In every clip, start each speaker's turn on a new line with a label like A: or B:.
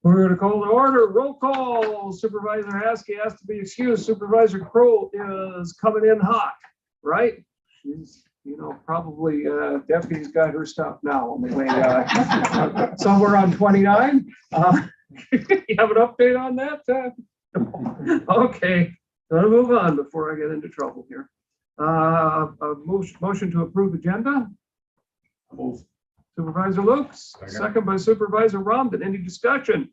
A: We're going to call to order. Roll call. Supervisor Haskey has to be excused. Supervisor Kroll is coming in hot, right? She's, probably deputy's got her stuff now. Anyway, somewhere on 29. You have an update on that? Okay, gonna move on before I get into trouble here. A motion to approve agenda. Supervisor Lukes, second by Supervisor Romden. Any discussion?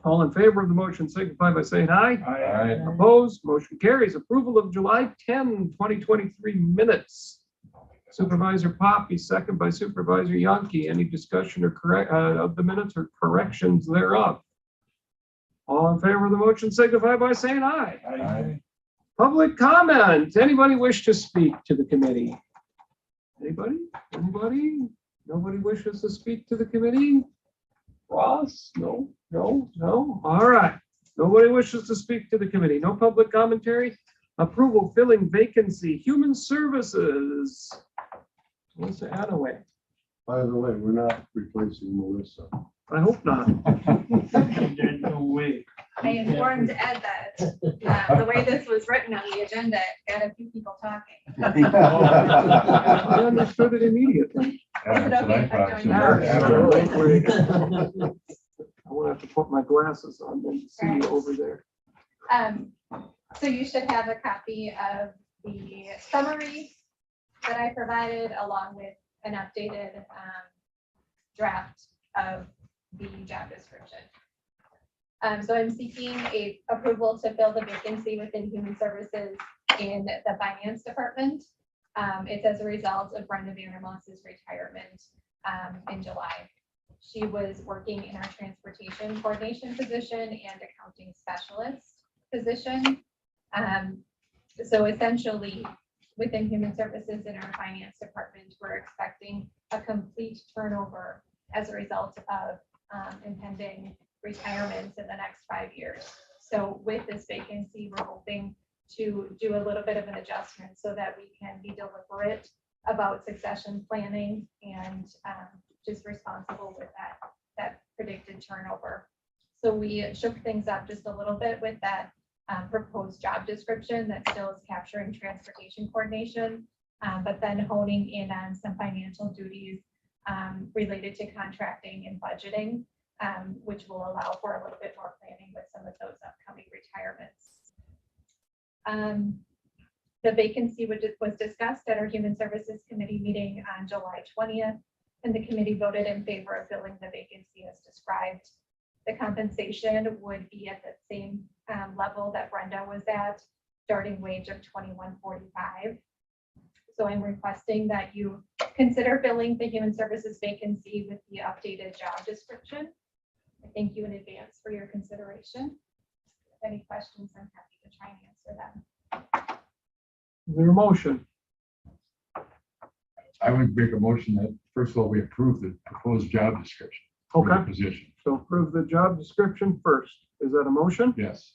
A: All in favor of the motion signify by saying aye.
B: Aye.
A: Opposed? Motion carries. Approval of July 10, 2023 minutes. Supervisor Poppy, second by Supervisor Yonke. Any discussion or correct of the minutes or corrections thereof? All in favor of the motion signify by saying aye.
B: Aye.
A: Public comment. Anybody wish to speak to the committee? Anybody? Anybody? Nobody wishes to speak to the committee? Ross? No. All right. Nobody wishes to speak to the committee. No public commentary. Approval filling vacancy. Human Services. Melissa Attaway.
B: By the way, we're not replacing Melissa.
A: I hope not.
B: There's no way.
C: I informed Ed that the way this was written on the agenda, it got a few people talking.
A: I understood it immediately.
C: Is it okay if I join
A: I will have to put my glasses on and see you over there.
C: So you should have a copy of the summary that I provided along with an updated draft of the job description. So I'm seeking a approval to fill the vacancy within Human Services in the Finance Department. It's as a result of Brenda Vandermoss's retirement in July. She was working in our transportation coordination position and accounting specialist position. So essentially, within Human Services in our Finance Department, we're expecting a complete turnover as a result of impending retirements in the next 5 years. So with this vacancy, we're hoping to do a little bit of an adjustment so that we can be deliberate about succession planning and just responsible with that predicted turnover. So we shook things up just a little bit with that proposed job description that still is capturing transportation coordination, but then honing in on some financial duties related to contracting and budgeting, which will allow for a little bit more planning with some of those upcoming retirements. The vacancy was discussed at our Human Services Committee meeting on July 20th, and the committee voted in favor of filling the vacancy as described. The compensation would be at the same level that Brenda was at, starting wage of $21.45. So I'm requesting that you consider filling the Human Services vacancy with the updated job description. I thank you in advance for your consideration. If any questions, I'm happy to try and answer them.
A: Is there a motion?
D: I would make a motion that, first of all, we approve the proposed job description for the
A: Okay,
D: position.
A: so approve the job description first. Is that a motion?
D: Yes.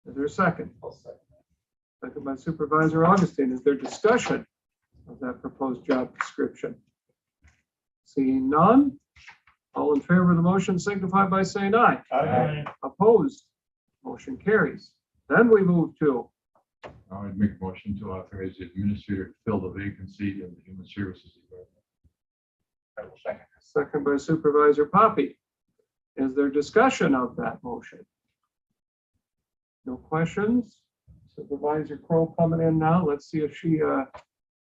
A: Is there a second? Second by Supervisor Augustine. Is there discussion of that proposed job description? Seeing none, all in favor of the motion signify by saying aye.
B: Aye.
A: Opposed? Motion carries. Then we move to
D: I would make a motion to authorize the administrator to fill the vacancy in the Human Services Department.
B: I will second.
A: second by Supervisor Poppy. Is there discussion of that motion? No questions? Supervisor Kroll coming in now. Let's see if she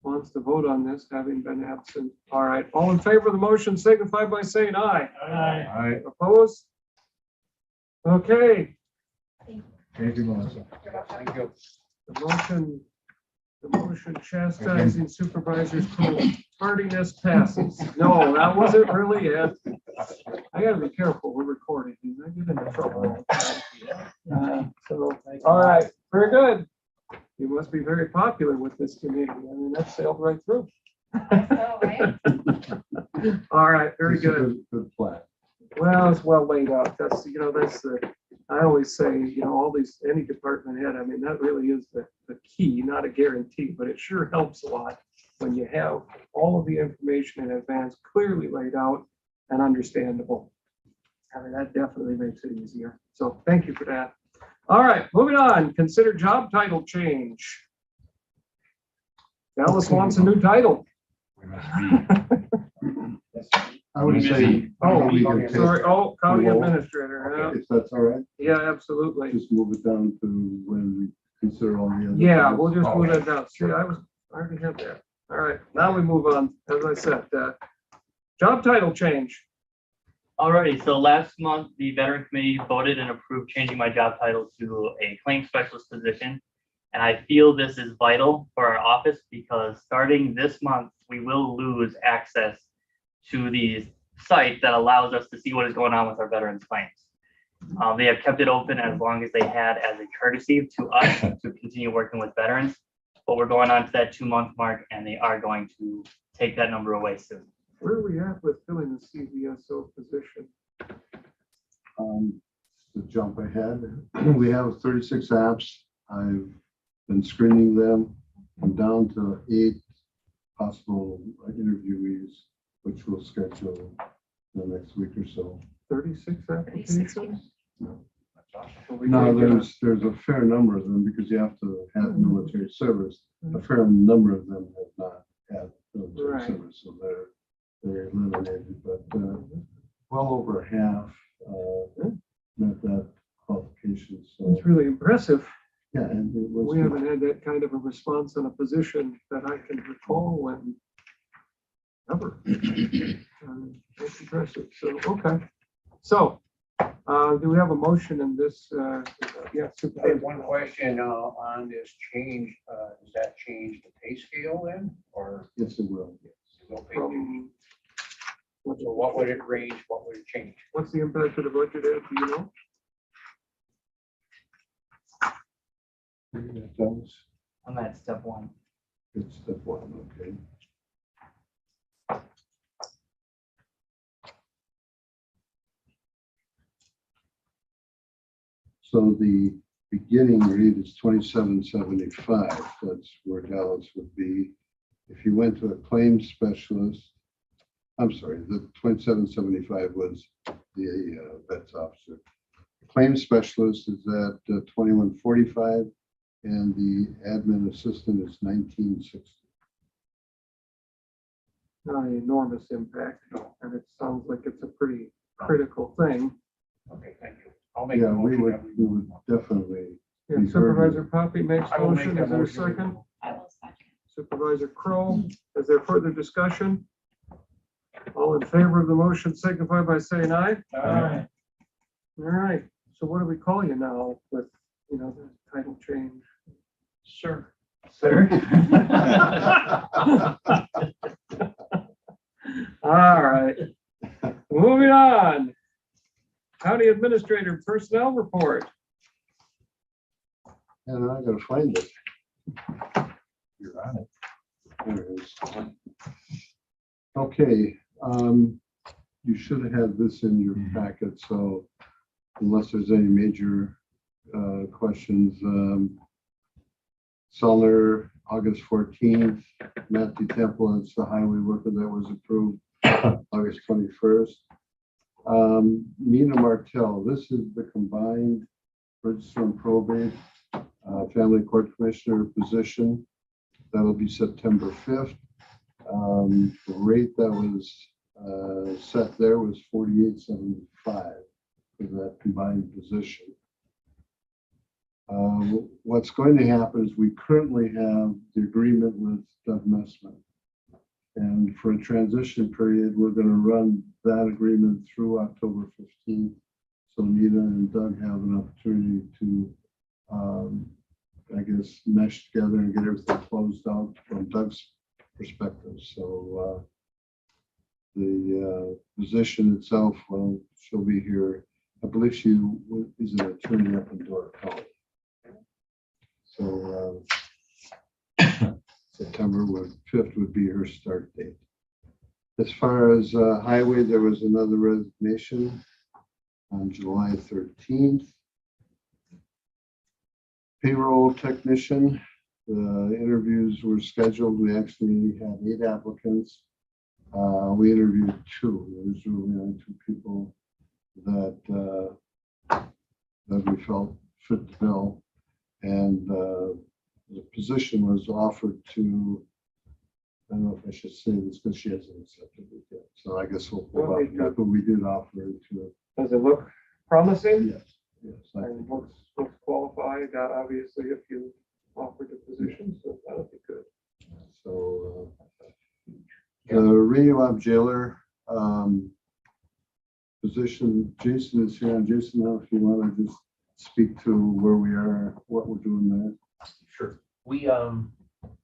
A: wants to vote on this, having been absent. All right, all in favor of the motion signify by saying aye.
D: Aye.
A: Opposed? Okay,
D: Thank you, Melissa.
B: Thank you.
A: the motion chastising supervisors for tardiness passes. No, that wasn't really it. I gotta be careful, we're recording, I get into trouble. All right, very good. You must be very popular with this community. I mean, that sailed right through.
C: So, right?
A: All right, very
B: This is
A: good.
B: a good plan.
A: Well, it's well laid out. That's, that's the, I always say, all these, any department head, I mean, that really is the key, not a guarantee, but it sure helps a lot when you have all of the information in advance clearly laid out and understandable. I mean, that definitely makes it easier. So thank you for that. All right, moving on. Consider job title change. Dallas wants a new title.
D: We must be.
B: I would say.
A: Oh,
B: we can take-
A: sorry. Oh, county
B: Well,
A: administrator.
B: If that's all right,
A: Yeah, absolutely.
B: just move it down to when we consider all the other.
A: Yeah,
B: things.
A: we'll just move that down. See, I already had that. All right, now we move on. As I said, job title change.
E: Alrighty, so last month, the veteran committee voted and approved changing my job title to a claim specialist position. And I feel this is vital for our office because starting this month, we will lose access to the site that allows us to see what is going on with our veterans claims. They have kept it open as long as they had as a courtesy to us to continue working with veterans. But we're going on to that 2-month mark and they are going to take that number away soon.
A: Where are we at with filling the CVSO position?
B: To jump ahead, we have 36 apps. I've been screening them. I'm down to 8 possible interviewees, which we'll schedule the next week or so.
A: 36 applications?
B: No.
A: So we
B: No,
A: can't get a-
B: there's a fair number of them because you have to have military service. A fair number of them have not had military
A: Right.
B: service, so they're eliminated, but well over half met that qualification. So,
A: It's really impressive.
B: yeah, and it was.
A: We haven't had that kind of a response on a position that I can recall when ever. That's impressive. So, okay. So, do we have a motion in this? Yeah.
F: I have one question on this change. Does that change the pay scale then, or
B: Yes, it will.
F: no pay change?
A: From,
F: So what would it range? What would it change?
A: what's the impact of the budget, Ed? Do you know?
B: That was,
E: I'm at step 1.
B: it's step 1, okay. So the beginning rate is 2775. That's where Dallas would be. If you went to a claims specialist, I'm sorry, the 2775 was the vets officer. Claims specialist is at 2145, and the admin assistant is 1960.
A: Not an enormous impact, and it sounds like it's a pretty critical thing.
F: Okay, thank you. I'll make
B: Yeah,
F: a
B: we
F: motion.
B: would definitely.
A: Yeah,
B: We've heard
A: Supervisor Poppy makes
F: I will make
A: motion.
F: that
A: Is there a
F: motion.
A: second?
C: I will second.
A: Supervisor Kroll, is there further discussion? All in favor of the motion signify by saying aye.
F: Aye.
A: All right, so what do we call you now with, the title change?
E: Sure.
A: Sir? All right, moving on. County Administrator Personnel Report.
B: And I gotta find it.
D: You're on it.
B: There it is. Okay, you should have had this in your packet, so unless there's any major questions, Sumner, August 14th, Matthew Temple, it's the highway worker that was approved, August 21st. Nina Martell, this is the combined register and probate family court commissioner position. That'll be September 5th. The rate that was set there was $48.75 for that combined position. What's going to happen is we currently have the agreement with Doug Messman. And for a transition period, we're going to run that agreement through October 15th. So Nita and Doug have an opportunity to, I guess, mesh together and get everything closed out from Doug's perspective. So the position itself, well, she'll be here. I believe she is an attorney up in Door County. So September 5th would be her start date. As far as highway, there was another resignation on July 13th. Payroll technician, the interviews were scheduled. We actually had 8 applicants. We interviewed 2. There was really only 2 people that we felt fit to fill. And the position was offered to, I don't know if I should say this because she hasn't accepted it yet. So I guess we'll pull out that, but we did offer it to
A: Does it look promising?
B: her. Yes, yes. I
A: And
B: think
A: looks qualified, obviously, if you offered the position, so that'll be good.
B: so. The Rehab jailer position, Jason is here. And Jason, now if you want to just speak to where we are, what we're doing there.
G: Sure. We,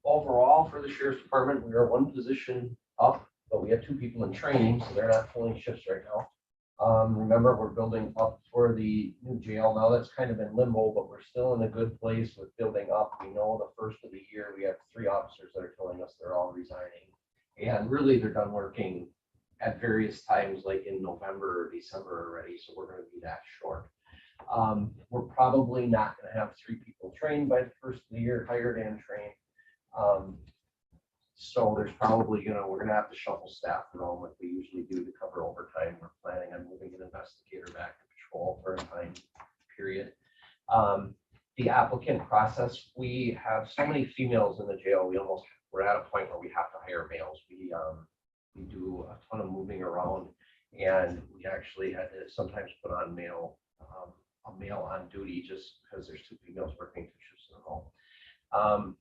G: overall for the sheriff's department, we are one position up, but we have 2 people in training, so they're not filling shifts right now. Remember, we're building up for the new jail. Now that's kind of in limbo, but we're still in a good place with building up. We know the first of the year, we have 3 officers that are telling us they're all resigning. And really, they're done working at various times, like in November or December already, so we're gonna be that short. We're probably not gonna have 3 people trained by the first of the year, hired and trained. So there's probably, we're gonna have to shuffle staff around like we usually do to cover overtime. We're planning on moving an investigator back to patrol for a time period. The applicant process, we have so many females in the jail, we're at a point where we have to hire males. We do a ton of moving around, and we actually had to sometimes put on a male on duty just because there's 2 females working 2 shifts in a row.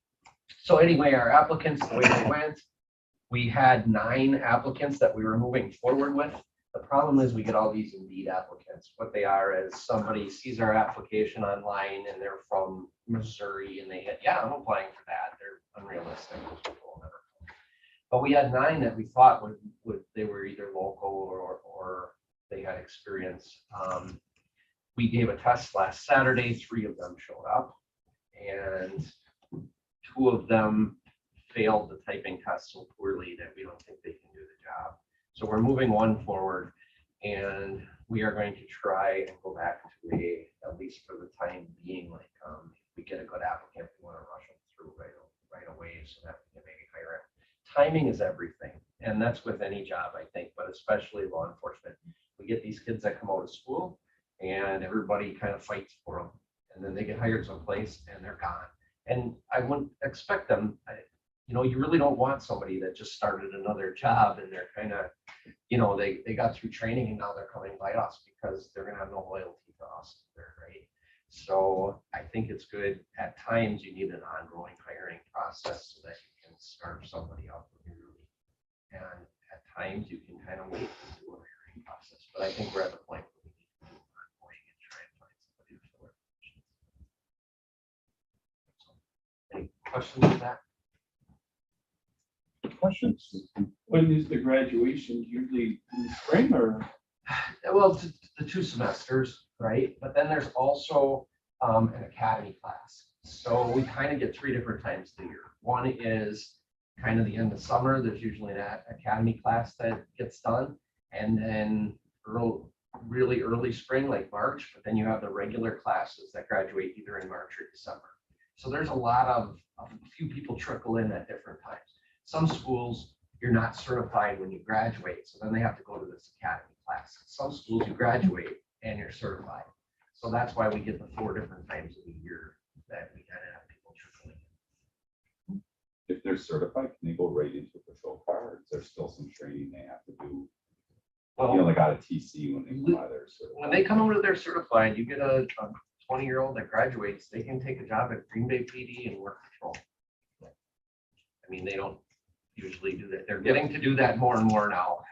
G: So anyway, our applicants, the way they went, we had 9 applicants that we were moving forward with. The problem is we get all these Indeed applicants. What they are is somebody sees our application online and they're from Missouri and they hit, yeah, I'm applying for that. They're unrealistic. Those people will never come. But we had 9 that we thought would they were either local or they had experience. We gave a test last Saturday. 3 of them showed up, and 2 of them failed the typing test so poorly that we don't think they can do the job. So we're moving 1 forward, and we are going to try and go back to at least for the time being, like if we get a good applicant, we want to rush them through right away so that we can maybe hire him. Timing is everything, and that's with any job, I think, but especially law enforcement. We get these kids that come out of school, and everybody kind of fights for them, and then they get hired someplace and they're gone. And I wouldn't expect them, you really don't want somebody that just started another job and they're kind of, they got through training and now they're coming by us because they're going to have no loyalty to us, right? So I think it's good. At times you need an ongoing hiring process so that you can start somebody up really. And at times you can kind of wait to do a hiring process. But I think we're at the point where we need to do ongoing and try and find somebody to fill our positions. So, any questions on that?
H: Questions? When is the graduation? Usually in the spring or?
G: Well, the 2 semesters, right? But then there's also an academy class. So we kind of get 3 different times of the year. One is kind of the end of summer. There's usually an academy class that gets done. And then really early spring, like March, but then you have the regular classes that graduate either in March or December. So there's a few people trickle in at different times. Some schools, you're not certified when you graduate, so then they have to go to this academy class. Some schools, you graduate and you're certified. So that's why we get the 4 different times of the year that we kind of have people trickling in.
H: If they're certified, can they go right into a patrol car? Or is there still some training they have to do? They got a TC when they come out of their certified.
G: When they come out of their certified, you get a 20-year-old that graduates, they can take a job at Green Bay PD and work patrol. I mean, they don't usually do that. They're getting to do that more and more now.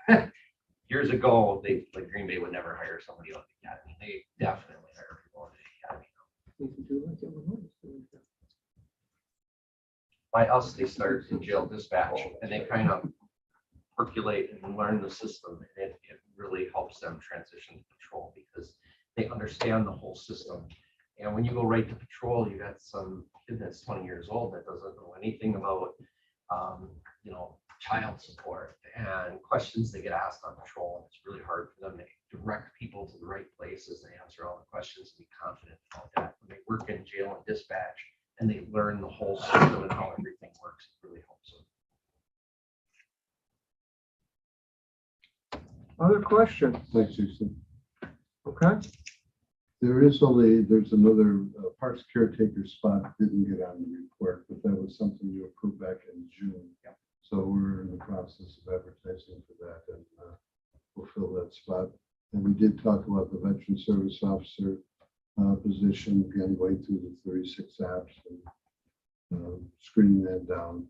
G: Years ago, Green Bay would never hire somebody on the academy. They definitely hire people on the academy. By us, they start in jail dispatch, and they kind of percolate and learn the system, and it really helps them transition to patrol because they understand the whole system. And when you go right to patrol, you got some kid that's 20 years old that doesn't know anything about child support and questions they get asked on patrol. And it's really hard for them to direct people to the right places and answer all the questions and be confident about that. When they work in jail and dispatch and they learn the whole system and how everything works, it really helps them.
A: Other questions?
B: Thanks, Jason.
A: Okay,
B: There's another parks caretaker spot, didn't get on the report, but that was something you approved back in June. So we're in the process of advertising for that and we'll fill that spot. And we did talk about the veteran service officer position, again, going through the 36 apps and screening that down.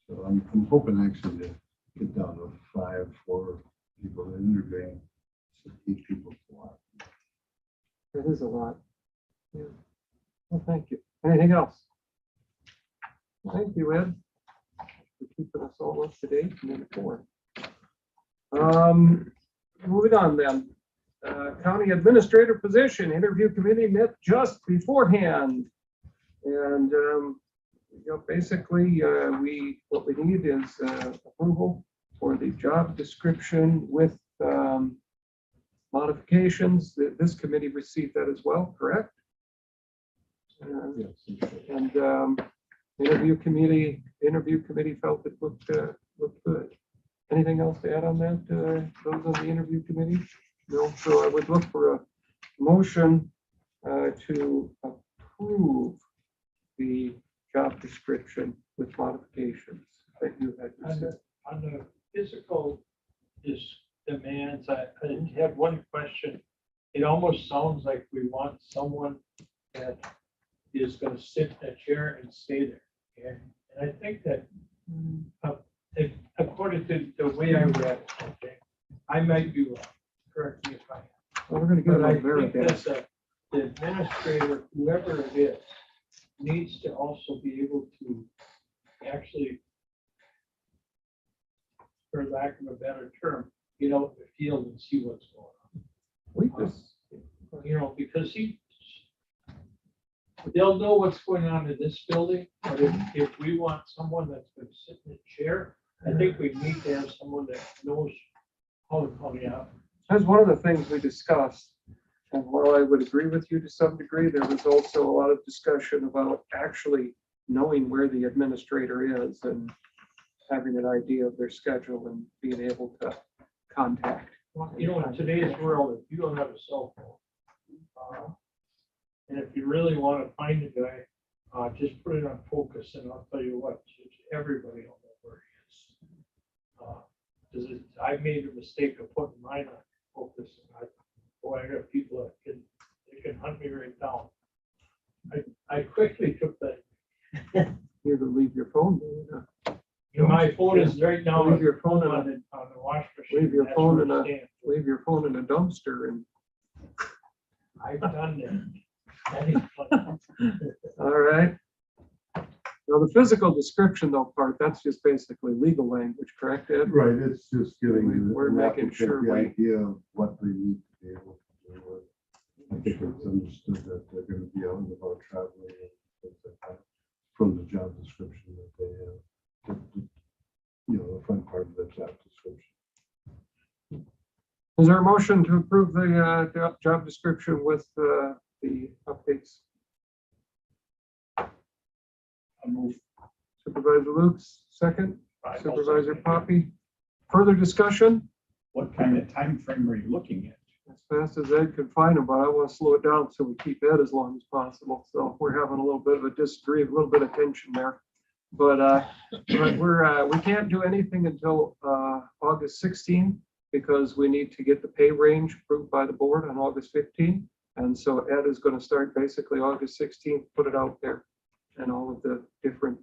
B: So I'm hoping actually to get down to 4 people interviewing, 8 people to watch.
A: that is a lot. Yeah. Well, thank you. Anything else? Thank you, Ed, for keeping us all up to date and informed. Moving on then. County administrator position, interview committee met just beforehand. And basically, what we need is approval for the job description with modifications. This committee received that as well, correct?
B: Yes.
A: And interview committee felt it looked good. Anything else to add on that? Those on the interview committee? No. So I would look for a motion to approve the job description with modifications that you had said.
I: On the physical demands, I have one question. It almost sounds like we want someone that is going to sit in a chair and stay there. Okay? And I think that according to the way I read it, okay, I might be wrong. Correct me if I am.
A: Well, we're going to give
I: But I
A: it a very
I: think that the administrator, whoever it is, needs to also be able to actually, for lack of a better term, get out in the field and see what's going on. Because they'll know what's going on in this building, but if we want someone that's going to sit in a chair, I think we need to have someone that knows how to come out.
A: That's one of the things we discussed. And while I would agree with you to some degree, there was also a lot of discussion about actually knowing where the administrator is and having an idea of their schedule and being able to contact.
I: In today's world, if you don't have a cell phone, and if you really want to find a guy, just put it on focus, and I'll tell you what, everybody will know where he is. Because I made a mistake of putting mine on focus, and I got people that can hunt me right down. I quickly took that.
A: You either leave your phone,
I: My phone is right now
A: leave your phone
I: on
A: in
I: the wash machine.
A: leave your
I: That's
A: phone
I: where
A: in
I: it
A: a
I: stands.
A: leave your phone in a dumpster and
I: I've done that. That is fun.
A: all right. Now the physical description though part, that's just basically legal language, correct, Ed?
B: Right, it's just getting.
A: We're
B: an
A: making
B: applicant
A: sure
B: the
A: we-
B: idea of what they need to be able to do. I think it's understood that they're going to be out and about traveling and things like that from the job description that they have. The front part of the job description.
A: Is there a motion to approve the job description with the updates? Supervisor Lukes, second. Supervisor Poppy. Further discussion?
J: What kind of time frame are you looking at?
A: As fast as Ed can find them, but I want to slow it down so we keep Ed as long as possible. So we're having a little bit of a disagreement, a little bit of tension there. But we can't do anything until August 16th because we need to get the pay range approved by the board on August 15th. And so Ed is going to start basically August 16th, put it out there and all of the different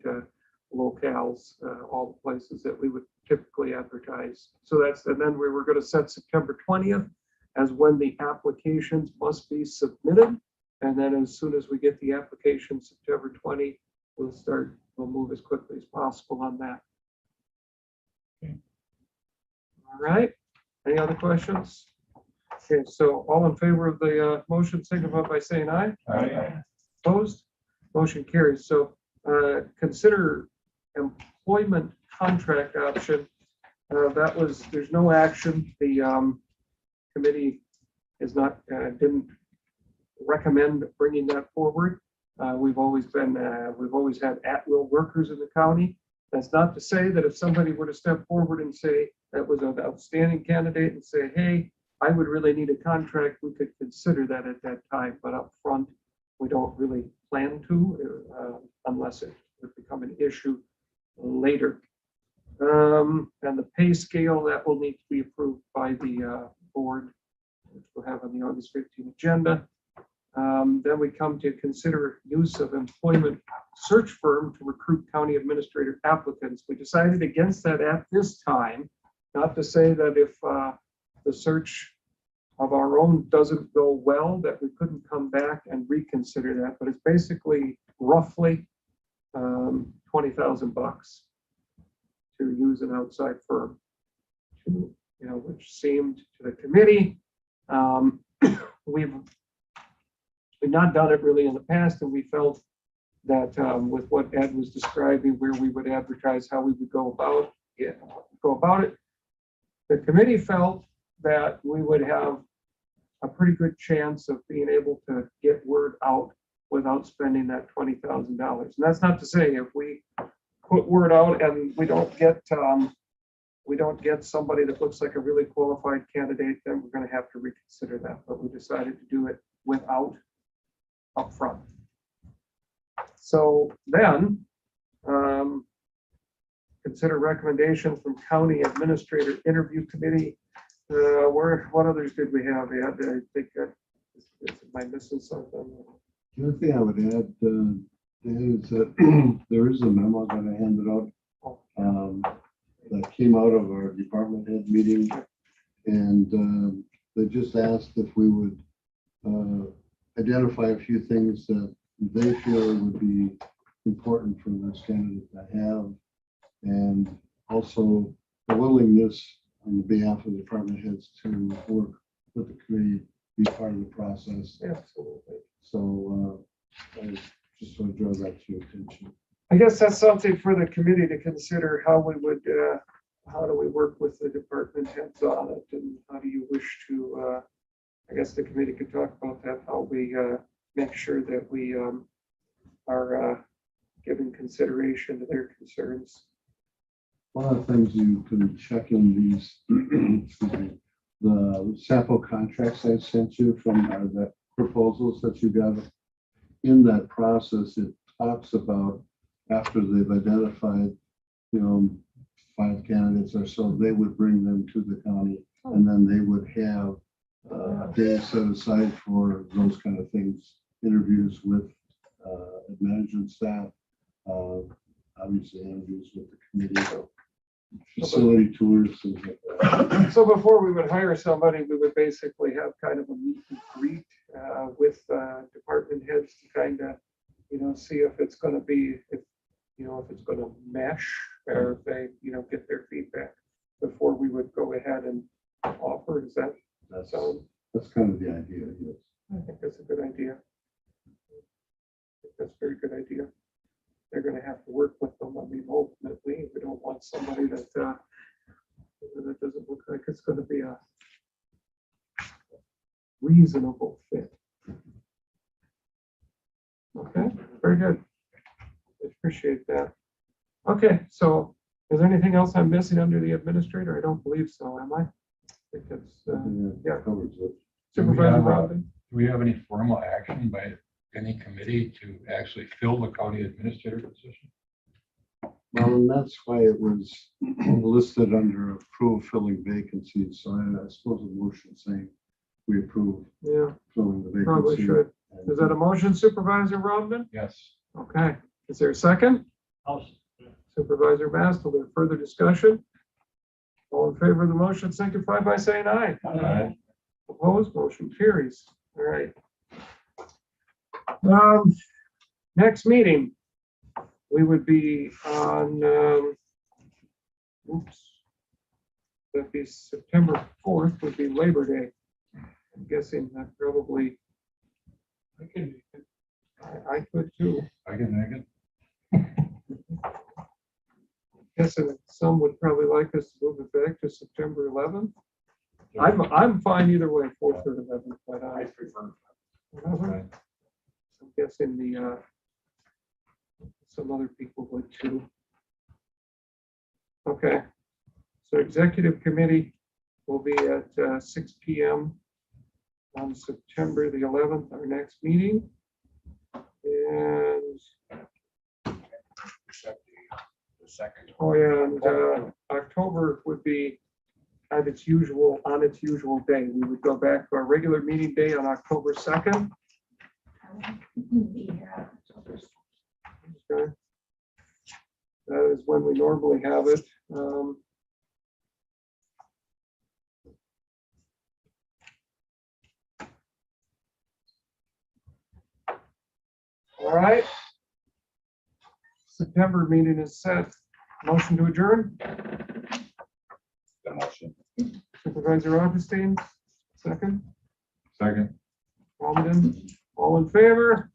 A: locales, all the places that we would typically advertise. So and then we were going to set September 20th as when the applications must be submitted. And then as soon as we get the application September 20, we'll move as quickly as possible on that. Okay. All right. Any other questions? Okay, so all in favor of the motion, signify by saying aye.
J: Aye.
A: Opposed? Motion carries. So consider employment contract option. There's no action. The committee is not, didn't recommend bringing that forward. We've always had at-will workers in the county. That's not to say that if somebody were to step forward and say that was an outstanding candidate and say, hey, I would really need a contract, we could consider that at that time, but up front, we don't really plan to, unless it would become an issue later. And the pay scale, that will need to be approved by the board, which we'll have on the August 15th agenda. Then we come to consider use of employment search firm to recruit county administrator applicants. We decided against that at this time, not to say that if the search of our own doesn't go well, that we couldn't come back and reconsider that, but it's basically roughly $20,000 to use an outside firm to, which seemed to the committee. We've not done it really in the past, and we felt that with what Ed was describing, where we would advertise, how we would go about it, the committee felt that we would have a pretty good chance of being able to get word out without spending that $20,000. And that's not to say if we put word out and we don't get somebody that looks like a really qualified candidate, then we're going to have to reconsider that. But we decided to do it without upfront. So then, consider recommendations from county administrator interview committee. What others did we have? Ed? I think am I missing something?
B: The other thing I would add is that there is a memo that I handed out that came out of our department head meeting, and they just asked if we would identify a few things that they feel would be important for this candidate to have, and also the willingness on behalf of the department heads to work with the committee, be part of the process.
A: Absolutely.
B: So I just want to draw that to your attention.
A: I guess that's something for the committee to consider, how we would, how do we work with the department heads on it, and how do you wish to, I guess the committee could talk about that, how we make sure that we are giving consideration to their concerns.
B: One of the things you can check in these, excuse me, the sample contracts I sent you from the proposals that you got. In that process, it talks about after they've identified, 5 candidates or so, they would bring them to the county, and then they would have days set aside for those kind of things, interviews with management staff, obviously interviews with the committee, facility tours, things like that.
A: So before we would hire somebody, we would basically have kind of a meet and greet with department heads to kind of, see if it's going to be, if it's going to mesh, or if they, get their feedback before we would go ahead and offer. Does that sound?
B: That's kind of the idea, yes.
A: I think that's a good idea. I think that's a very good idea. They're going to have to work with them. I mean, ultimately, we don't want somebody that that doesn't look like it's going to be a reasonable fit. Okay, very good. I appreciate that. Okay, so is there anything else I'm missing under the administrator? I don't believe so, am I? I think that's, yeah.
B: Covers it.
A: Supervisor Robin?
D: Do we have any formal action by any committee to actually fill the county administrator position?
B: Well, and that's why it was listed under approve filling vacancies. So I suppose a motion saying we approve filling the vacancy.
A: Probably should. Is that a motion, Supervisor Robin?
D: Yes.
A: Okay. Is there a second? Supervisor Bastel, there further discussion? All in favor of the motion, signify by saying aye.
D: Aye.
A: Opposed, motion carries. All right. Next meeting, we would be on, that'd be September 4th would be Labor Day. I'm guessing that probably, I could too.
D: I can make it.
A: Guessing some would probably like us to move it back to September 11th. I'm fine either way, 4th or 11th, but I prefer. I'm guessing the some other people would too. Okay, so executive committee, will be at 6 PM on September the 11th, our next meeting. And,
F: The second.
A: oh yeah, and October would be on its usual day. We would go back to our regular meeting day on October 2nd. Okay. That is when we normally have it. All right. September meeting is set. Motion to adjourn.
H: The motion.
A: Supervisor Augustine, second.
D: Second.
A: Alden, all in favor?